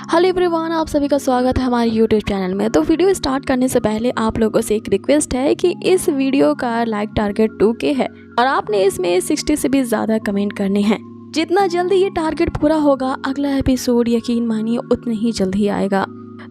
Hello everyone, आप सभी का स्वागत है हमारे यूट्यूब चैनल में। तो वीडियो स्टार्ट करने से पहले आप लोगों से एक रिक्वेस्ट है कि इस वीडियो का लाइक टारगेट 2K है और आपने इसमें 60 से भी ज़्यादा कमेंट करने हैं। जितना जल्दी ये टारगेट पूरा होगा, अगला एपिसोड यकीन मानिए उतने ही जल्दी आएगा।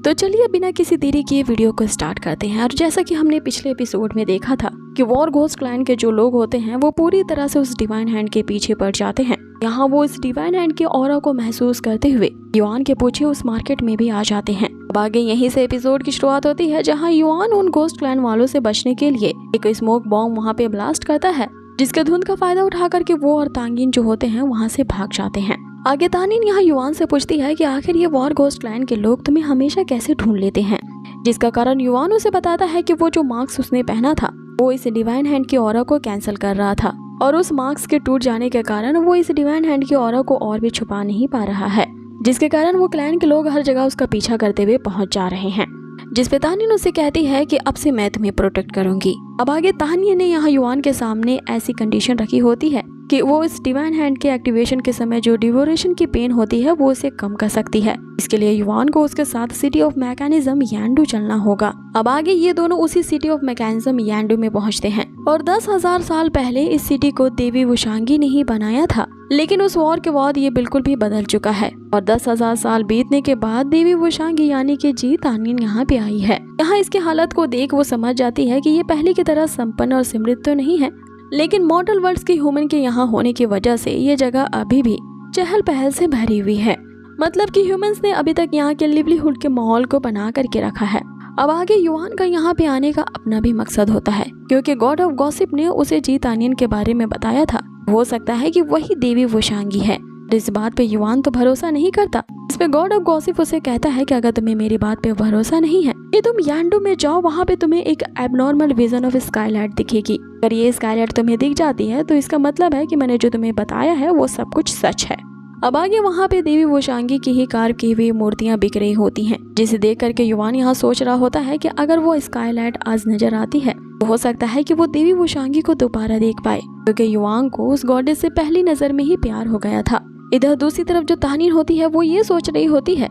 तो चलिए बिना किसी देरी किए वीडियो को स्टार्ट करते हैं। और जैसा कि हमने पिछले एपिसोड में देखा था कि वॉर घोस्ट क्लैन के जो लोग होते हैं वो पूरी तरह से उस डिवाइन हैंड के पीछे पड़ जाते हैं। यहाँ वो इस डिवाइन हैंड के ऑरा को महसूस करते हुए युआन के पीछे उस मार्केट में भी आ जाते हैं। अब आगे यहीं से एपिसोड की शुरुआत होती है, जहाँ युआन उन घोस्ट क्लैन वालों से बचने के लिए एक स्मोक बॉम्ब वहाँ पे ब्लास्ट करता है, जिसके धुंध का फायदा उठा करके वो और तांगिन जो होते हैं वहाँ से भाग जाते हैं। आगे तानिन यहाँ युआन से पूछती है कि आखिर ये वॉर घोस्ट क्लैन के लोग तुम्हें हमेशा कैसे ढूंढ लेते हैं, जिसका कारण युआन उसे बताता है कि वो जो मास्क उसने पहना था वो इस डिवाइन हैंड की ऑरा को कैंसिल कर रहा था और उस मास्क के टूट जाने के कारण वो इस डिवाइन हैंड की ऑरा को और भी छुपा नहीं पा रहा है, जिसके कारण वो क्लैन के लोग हर जगह उसका पीछा करते हुए पहुंच जा रहे हैं। जिस पे तानिन उसे कहती है कि अब से मैं तुम्हें प्रोटेक्ट करूंगी। अब आगे तानिया ने यहाँ युआन के सामने ऐसी कंडीशन रखी होती है कि वो इस डिवाइन हैंड के एक्टिवेशन के समय जो डिवोरेशन की पेन होती है वो उसे कम कर सकती है। इसके लिए युआन को उसके साथ सिटी ऑफ मैकेनिज्म यांडू चलना होगा। अब आगे ये दोनों उसी सिटी ऑफ मैकेनिज्म यांडू में पहुंचते हैं और 10,000 साल पहले इस सिटी को देवी वुशांगी ने ही बनाया था, लेकिन उस वॉर के बाद ये बिल्कुल भी बदल चुका है और 10,000 साल बीतने के बाद देवी वुशांगी यानी कि जी तानिन यहाँ पे आई है। यहाँ इसकी हालत को देख वो समझ जाती है कि ये पहले की तरह संपन्न और समृद्ध तो नहीं है, लेकिन मॉर्टल वर्ल्ड्स के ह्यूमन के यहाँ होने की वजह से ये जगह अभी भी चहल पहल से भरी हुई है। मतलब कि ह्यूमंस ने अभी तक यहाँ के लिवलीहुड के माहौल को बना करके रखा है। अब आगे युआन का यहाँ पे आने का अपना भी मकसद होता है, क्योंकि गॉड ऑफ गॉसिप ने उसे जी तानियन के बारे में बताया था। हो सकता है कि वही देवी वुशांगी है। इस बात पे युआन तो भरोसा नहीं करता। इस पे गॉड ऑफ गॉसिप उसे कहता है कि अगर तुम्हें मेरी बात पे भरोसा नहीं है कि तुम यांडू में जाओ, वहाँ पे तुम्हें एक एबनॉर्मल विजन ऑफ स्काईलाइट दिखेगी। अगर ये स्काईलाइट तुम्हें दिख जाती है तो इसका मतलब है कि मैंने जो तुम्हें बताया है वो सब कुछ सच है। अब आगे वहाँ पे देवी वुशांगी की ही कार्व की हुई मूर्तियां बिक रही होती हैं, जिसे देख करके युआन यहाँ सोच रहा होता है कि अगर वो स्काईलाइट आज नजर आती है तो हो सकता है कि वो देवी वुशांगी को दोबारा देख पाए, क्योंकि युआन को उस गॉडेस से पहली नजर में ही प्यार हो गया था। इधर दूसरी तरफ जो तानिन होती है वो ये सोच रही होती है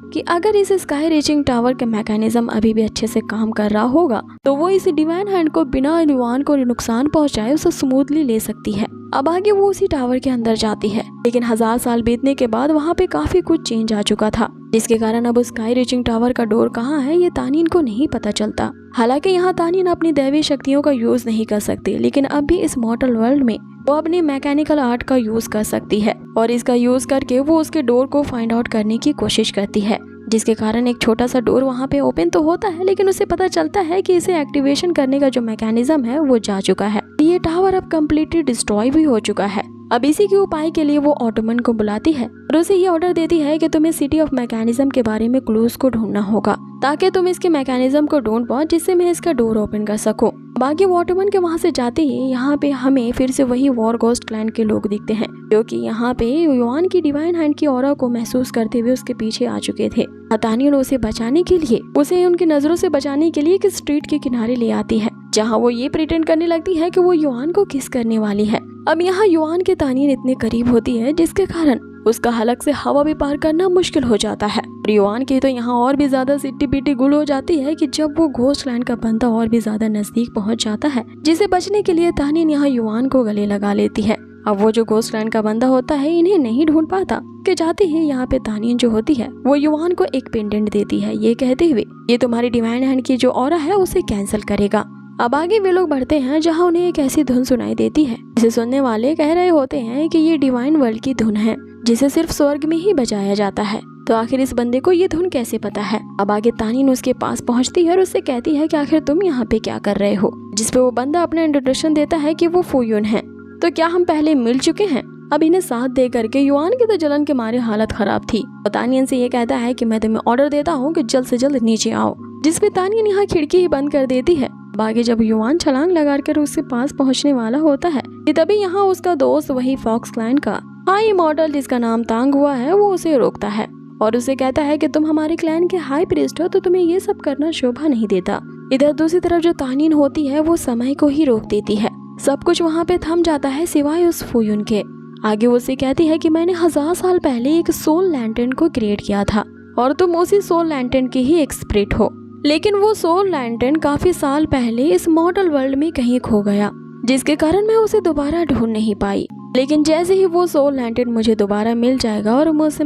कि अगर इस स्काई रीचिंग टावर का मैकेनिज्म अभी भी अच्छे से काम कर रहा होगा तो वो इस डिवाइन हैंड को बिना युआन को नुकसान पहुंचाए उसे स्मूथली ले सकती है। अब आगे वो उसी टावर के अंदर जाती है, लेकिन 1000 साल बीतने के बाद वहाँ पे काफी कुछ चेंज आ चुका था, जिसके कारण अब स्काई रीचिंग टावर का डोर कहाँ है ये तानिन को नहीं पता चलता। हालांकि यहाँ तानिन अपनी दैवी शक्तियों का यूज नहीं कर सकती, लेकिन अब भी इस मॉर्टल वर्ल्ड में वो अपनी मैकेनिकल आर्ट का यूज कर सकती है और इसका यूज करके वो उसके डोर को फाइंड आउट करने की कोशिश करती है, जिसके कारण एक छोटा सा डोर वहाँ पे ओपन तो होता है, लेकिन उसे पता चलता है कि इसे एक्टिवेशन करने का जो मैकेनिज्म है वो जा चुका है। ये टावर अब कम्प्लीटली डिस्ट्रॉय भी हो चुका है। अब इसी के उपाय के लिए वो ऑटोमन को बुलाती है और उसे ये ऑर्डर देती है कि तुम्हें सिटी ऑफ मैकेनिज्म के बारे में क्लूज को ढूंढना होगा, ताकि तुम इसके मैकेनिज्म को ढूंढ पाओ जिससे मैं इसका डोर ओपन कर सकूं। बाकी वो ऑटोमन के वहाँ से जाते ही यहाँ पे हमें फिर से वही वॉर घोस्ट क्लैन के लोग दिखते हैं, जो कि यहाँ पे युआन की डिवाइन हैंड की ऑरा को महसूस करते हुए उसके पीछे आ चुके थे। तानिन उसे बचाने के लिए, उसे उनकी नजरों से बचाने के लिए एक स्ट्रीट के किनारे ले आती है, जहाँ वो ये प्रिटेंड करने लगती है कि वो युआन को किस करने वाली है। अब यहाँ युआन के तानिन इतने करीब होती है जिसके कारण उसका हलक से हवा भी पार करना मुश्किल हो जाता है। युआन की तो यहाँ और भी ज्यादा सिट्टी पिट्टी गुल हो जाती है कि जब वो घोस्ट लैंड का बंदा और भी ज्यादा नजदीक पहुंच जाता है, जिसे बचने के लिए तानिन यहाँ युआन को गले लगा लेती है। अब वो जो घोस्ट लैंड का बंदा होता है इन्हें नहीं ढूंढ पाता कि जाते ही यहाँ पे तानिन जो होती है वो युआन को एक पेंडेंट देती है, ये कहते हुए ये तुम्हारी डिवाइन हैंड की जो ऑरा है उसे कैंसिल करेगा। अब आगे वे लोग बढ़ते हैं जहाँ उन्हें एक ऐसी धुन सुनाई देती है जिसे सुनने वाले कह रहे होते हैं कि ये डिवाइन वर्ल्ड की धुन है, जिसे सिर्फ स्वर्ग में ही बजाया जाता है। तो आखिर इस बंदे को ये धुन कैसे पता है? अब आगे तानिन उसके पास पहुंचती है और उससे कहती है कि आखिर तुम यहाँ पे क्या कर रहे हो, जिसपे वो बंदा अपना इंट्रोडक्शन देता है कि वो फुयुन है। तो क्या हम पहले मिल चुके हैं? अब इन्हें साथ दे करके युआन की तो जलन के मारे हालत खराब थी और तानियन से ये कहता है कि मैं तुम्हें ऑर्डर देता हूँ कि जल्द से जल्द नीचे आओ, जिसपे तानियन यहाँ खिड़की ही बंद कर देती है। आगे जब युआन छलांग लगाकर उसके पास पहुंचने वाला होता है कि तभी यहाँ उसका दोस्त वही फॉक्स क्लैन का हाई मॉडल जिसका नाम तांग हुआ है वो उसे रोकता है और उसे कहता है कि तुम हमारे क्लैन के हाई प्रीस्ट हो तो तुम्हें ये सब करना शोभा नहीं देता। इधर दूसरी तरफ जो तानिन होती है वो समय को ही रोक देती है। सब कुछ वहाँ पे थम जाता है सिवाय उस फुयुन के। आगे वो उसे कहती है कि मैंने 1000 साल पहले एक सोल लैंटर्न को क्रिएट किया था और तुम उसी सोल लैंटर्न की ही एक स्पिरिट हो। लेकिन वो सोल लैंटर्न काफी साल पहले इस मॉडल वर्ल्ड में कहीं खो गया, जिसके कारण मैं उसे दोबारा ढूंढ नहीं पाई। लेकिन जैसे ही वो सोल लैंटर्न मुझे दोबारा मिल जाएगा और मुझे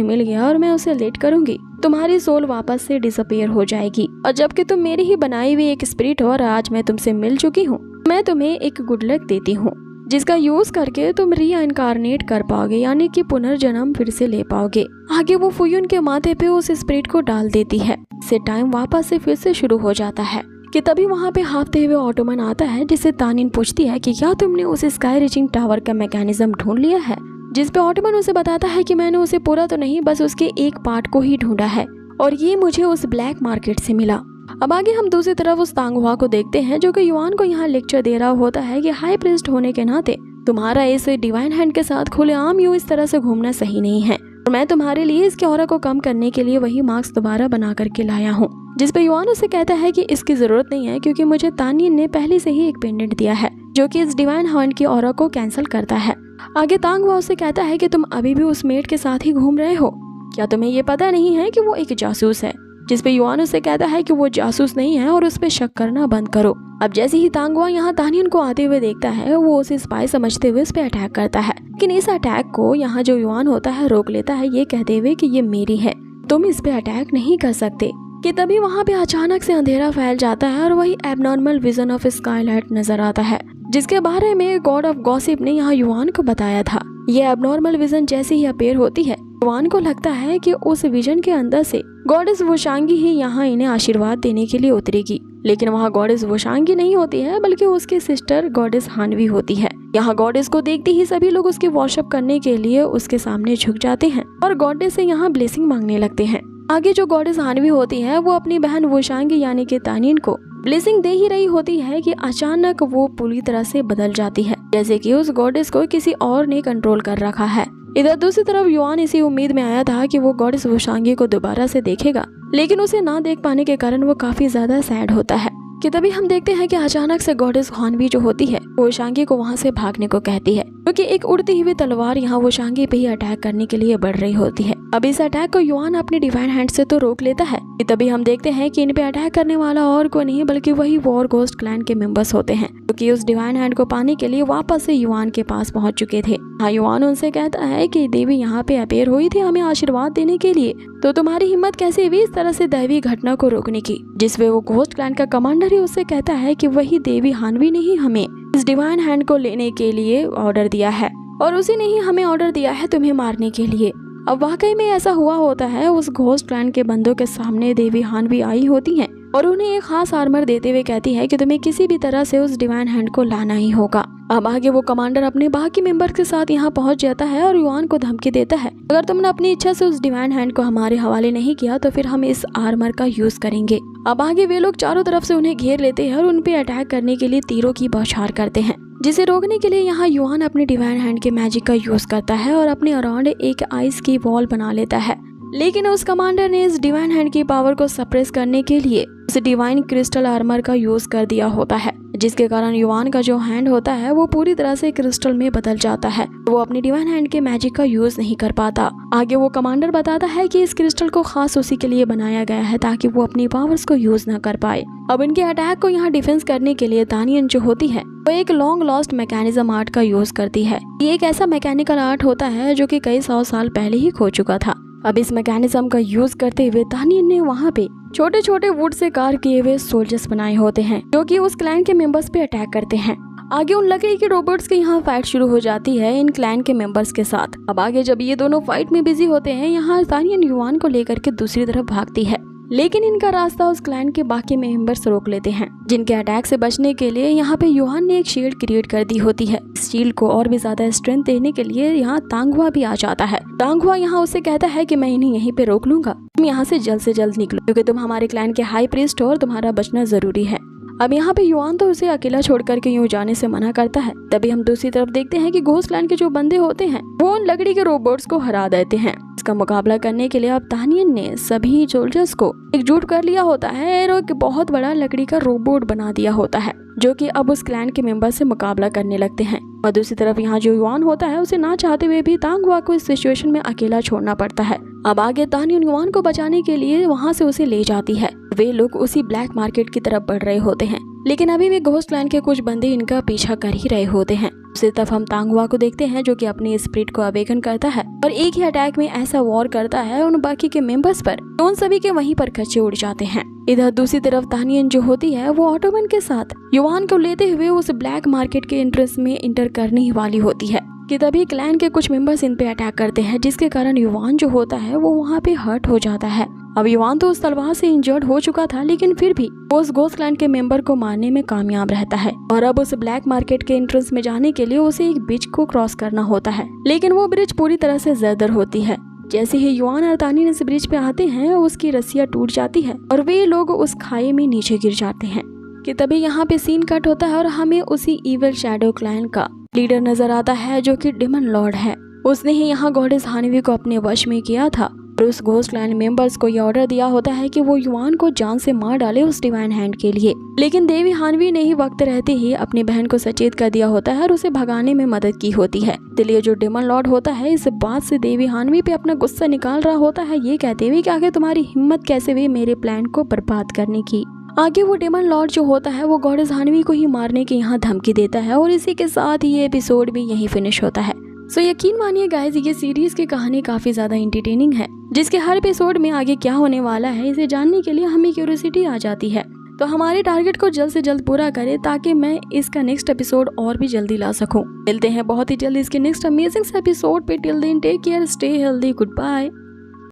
मिल गया और मैं उसे लेट करूंगी, तुम्हारी सोल वापस से डिसअपीयर हो जाएगी। और जबकि तुम मेरी ही बनाई हुई एक स्पिरिट हो और आज मैं तुमसे मिल चुकी हूँ, मैं तुम्हें एक गुड लक देती हूँ, जिसका यूज करके तुम रीइनकारनेट कर पाओगे, यानी कि पुनर्जन्म फिर से ले पाओगे। आगे वो फुयुन के माथे पे उस स्पिरिट को डाल देती है। इससे टाइम वापस से फिर से शुरू हो जाता है कि तभी वहाँ पे हाँफते हुए ऑटोमन आता है, जिससे तानिन पूछती है कि क्या तुमने उस स्काई रीचिंग टावर का मैकेनिज्म ढूंढ लिया है। जिस पे ऑटोमन उसे बताता है कि मैंने उसे पूरा तो नहीं, बस उसके एक पार्ट को ही ढूंढा है और ये मुझे उस ब्लैक मार्केट से मिला। अब आगे हम दूसरी तरफ उस तांगहुआ को देखते हैं, जो कि युआन को यहाँ लेक्चर दे रहा होता है कि हाई प्रीस्ट होने के नाते तुम्हारा इस डिवाइन हैंड के साथ खुलेआम यूं इस तरह से घूमना सही नहीं है, और मैं तुम्हारे लिए इसके ऑरा को कम करने के लिए वही मार्क्स दोबारा बना करके लाया हूँ। जिस पे युआन उसे कहता है कि इसकी जरूरत नहीं है, क्योंकि मुझे तानिन ने पहले से ही एक पेंडेंट दिया है जो कि इस डिवाइन हैंड की ऑरा को कैंसिल करता है। आगे तांगहुआ उसे कहता है कि तुम अभी भी उस मेड के साथ ही घूम रहे हो, क्या तुम्हें ये पता नहीं है कि वो एक जासूस है। जिस पे युआन उसे कहता है कि वो जासूस नहीं है और उस पे शक करना बंद करो। अब जैसे ही तांगहुआ यहाँ तानिन को आते हुए देखता है, वो उसे स्पाई समझते हुए उस पे अटैक करता है, लेकिन इस अटैक को यहाँ जो युआन होता है रोक लेता है, ये कहते हुए कि ये मेरी है, तुम इस पे अटैक नहीं कर सकते। कि तभी वहाँ पे अचानक से अंधेरा फैल जाता है और वही एबनॉर्मल विजन ऑफ स्काईलाइट नजर आता है, जिसके बारे में गॉड ऑफ गॉसिप ने यहाँ युआन को बताया था। ये एबनॉर्मल विजन जैसे ही अपीयर होती है, युआन को लगता है कि उस विजन के अंदर से गॉडेस वोशांगी ही यहाँ इन्हें आशीर्वाद देने के लिए उतरेगी। लेकिन वहाँ गॉडेस वोशांगी नहीं होती है, बल्कि उसकी सिस्टर गॉडेस हानवी होती है। यहाँ गॉडेस को देखते ही सभी लोग उसकी वर्शिप करने के लिए उसके सामने झुक जाते हैं और गॉडेस से यहाँ ब्लेसिंग मांगने लगते हैं। आगे जो गॉडेस हानवी होती है, वो अपनी बहन वोशांगी यानी कि तानिन को ब्लेसिंग दे ही रही होती है कि अचानक वो पूरी तरह से बदल जाती है, जैसे कि उस गॉडेस को किसी और ने कंट्रोल कर रखा है। इधर दूसरी तरफ युआन इसी उम्मीद में आया था कि वो गॉडेस वोशांगी को दोबारा से देखेगा, लेकिन उसे ना देख पाने के कारण वो काफी ज्यादा सैड होता है। कि तभी हम देखते हैं कि अचानक से गॉडेस हानवी जो होती है, वोशांगी को वहाँ से भागने को कहती है, क्योंकि एक उड़ती हुई तलवार यहाँ वोशांगी पे ही अटैक करने के लिए बढ़ रही होती है। अब इस अटैक को युआन अपने डिवाइन हैंड से तो रोक लेता है। कि तभी हम देखते हैं कि इन पे अटैक करने वाला और कोई नहीं बल्कि वही वॉर घोस्ट क्लैन के मेंबर्स होते हैं, क्योंकि उस डिवाइन हैंड को पाने के लिए वापस से युआन के पास पहुंच चुके थे। हाँ, युआन उनसे कहता है कि देवी यहाँ पे अपीयर हुई थी हमें आशीर्वाद देने के लिए, तो तुम्हारी हिम्मत कैसे हुई इस तरह से दैवी घटना को रोकने की। जिसमें वो घोस्ट क्लैन का कमांडर ही उससे कहता है कि वही देवी हानवी ने ही हमें इस डिवाइन हैंड को लेने के लिए ऑर्डर दिया है और उसी ने ही हमें ऑर्डर दिया है तुम्हें मारने के लिए। अब वाकई में ऐसा हुआ होता है। उस घोस्ट क्लैन के बंदों के सामने देवी हानवी आई होती हैं और उन्हें एक खास आर्मर देते हुए कहती है कि तुम्हें किसी भी तरह से उस डिवाइन हैंड को लाना ही होगा। अब आगे वो कमांडर अपने बाकी मेंबर्स के साथ यहाँ पहुंच जाता है और युआन को धमकी देता है, अगर तुमने अपनी इच्छा से उस डिवाइन हैंड को हमारे हवाले नहीं किया तो फिर हम इस आर्मर का यूज करेंगे। अब आगे वे लोग चारों तरफ से उन्हें घेर लेते हैं और उन पे अटैक करने के लिए तीरों की बौछार करते हैं, जिसे रोकने के लिए यहाँ युआन अपने डिवाइन हैंड के मैजिक का यूज करता है और अपने अराउंड एक आइस की वॉल बना लेता है। लेकिन उस कमांडर ने इस डिवाइन हैंड की पावर को सप्रेस करने के लिए उस डिवाइन क्रिस्टल आर्मर का यूज कर दिया होता है, जिसके कारण युआन का जो हैंड होता है वो पूरी तरह से क्रिस्टल में बदल जाता है। वो अपनी डिवाइन हैंड के मैजिक का यूज नहीं कर पाता। आगे वो कमांडर बताता है कि इस क्रिस्टल को खास उसी के लिए बनाया गया है ताकि वो अपनी पावर्स को यूज न कर पाए। अब इनके अटैक को यहाँ डिफेंस करने के लिए तानियन जो होती है वो एक लॉन्ग लॉस्ट मैकेनिज्म आर्ट का यूज करती है। ये एक ऐसा मैकेनिकल आर्ट होता है जो कि कई 100 साल पहले ही खो चुका था। अब इस मैकेनिज्म का यूज करते हुए तानियन ने वहाँ पे छोटे छोटे वुड से कार्व किए हुए सोल्जर्स बनाए होते हैं जो कि उस क्लैन के मेंबर्स पे अटैक करते हैं। आगे उन लकड़ी के रोबोट्स के यहाँ फाइट शुरू हो जाती है इन क्लैन के मेंबर्स के साथ। अब आगे जब ये दोनों फाइट में बिजी होते हैं, यहाँ तानियन युआन को लेकर के दूसरी तरफ भागती है, लेकिन इनका रास्ता उस क्लैन के बाकी मेंबर्स रोक लेते हैं, जिनके अटैक से बचने के लिए यहाँ पे युआन ने एक शील्ड क्रिएट कर दी होती है। इस शील्ड को और भी ज्यादा स्ट्रेंथ देने के लिए यहाँ तांगहुआ भी आ जाता है। तांगहुआ यहाँ उससे कहता है कि मैं इन्हें यहीं पे रोक लूंगा, तुम यहाँ से जल्द निकलो क्योंकि तुम हमारे क्लैन के हाई प्रीस्ट हो और तुम्हारा बचना जरूरी है। अब यहाँ पे युआन तो उसे अकेला छोड़ करके यूँ जाने से मना करता है। तभी हम दूसरी तरफ देखते हैं कि घोस्ट क्लैन के जो बंदे होते हैं वो उन लकड़ी के रोबोट्स को हरा देते हैं। जिसका मुकाबला करने के लिए अब तानियन ने सभी सोल्जर्स को एकजुट कर लिया होता है और एक बहुत बड़ा लकड़ी का रोबोट बना दिया होता है, जो कि अब उस क्लैन के मेंबर से मुकाबला करने लगते हैं। और दूसरी तरफ यहाँ जो युआन होता है, उसे ना चाहते हुए भी तांग हुआ को इस सिचुएशन में अकेला छोड़ना पड़ता है। अब आगे तानियन युआन को बचाने के लिए वहाँ से उसे ले जाती है। वे लोग उसी ब्लैक मार्केट की तरफ बढ़ रहे होते हैं, लेकिन अभी भी घोस्ट क्लैन के कुछ बंदे इनका पीछा कर ही रहे होते हैं। दूसरी तरफ हम तांग हुआ को देखते हैं, जो कि अपनी स्पिरिट को अवेकन करता है और एक ही अटैक में ऐसा वॉर करता है उन बाकी के मेंबर्स पर, उन सभी के वहीं पर खच्चे उड़ जाते हैं। इधर दूसरी तरफ तानियन जो होती है, वो ऑटोमन के साथ युआन को लेते हुए उस ब्लैक मार्केट के एंट्रेंस में इंटर करने ही वाली होती है कि तभी क्लैन के कुछ मेंबर्स इन पे अटैक करते हैं, जिसके कारण युआन जो होता है वो वहाँ पे हर्ट हो जाता है। अब युआन तो उस तलवार से इंजर्ड हो चुका था, लेकिन फिर भी वो उस घोस्ट क्लैन के मेंबर को मारने में कामयाब रहता है और अब उस ब्लैक मार्केट के एंट्रेंस में जाने के लिए उसे एक ब्रिज को क्रॉस करना होता है, लेकिन वो ब्रिज पूरी तरह से जर्जर होती है। जैसे ही युआन और तानियन इस ब्रिज पे आते हैं, उसकी रस्सियां टूट जाती है और वे लोग उस खाई में नीचे गिर जाते हैं कि तभी यहाँ पे सीन कट होता है और हमें उसी इविल शैडो क्लैन का लीडर नजर आता है, जो कि डेमन लॉर्ड है। उसने ही यहाँ गॉडेस हानवी को अपने वश में किया था और उस घोस्ट क्लैन मेंबर्स को ये ऑर्डर दिया होता है कि वो युआन को जान से मार डाले उस डिवाइन हैंड के लिए। लेकिन देवी हानवी ने ही वक्त रहते ही अपनी बहन को सचेत कर दिया होता है और उसे भगाने में मदद की होती है। इसलिए जो डेमन लॉर्ड होता है, इस बात से देवी हानवी पे अपना गुस्सा निकाल रहा होता है, ये कहते हुए कि आखिर तुम्हारी हिम्मत कैसे हुई मेरे प्लान को बर्बाद करने की। आगे वो डेमन लॉर्ड जो होता है, वो गॉडेस हानवी को ही मारने की यहाँ धमकी देता है और इसी के साथ ये एपिसोड भी यहीं फिनिश होता है। सो यकीन मानिए गाइस, ये सीरीज की कहानी काफी ज्यादा एंटरटेनिंग है, जिसके हर एपिसोड में आगे क्या होने वाला है इसे जानने के लिए हमें क्यूरियोसिटी आ जाती है। तो हमारे टारगेट को जल्द से जल्द पूरा करें ताकि मैं इसका नेक्स्ट एपिसोड और भी जल्दी ला सकूं। मिलते हैं बहुत ही जल्द इसके नेक्स्ट अमेजिंग एपिसोड पे। Till then take care, stay healthy, good bye.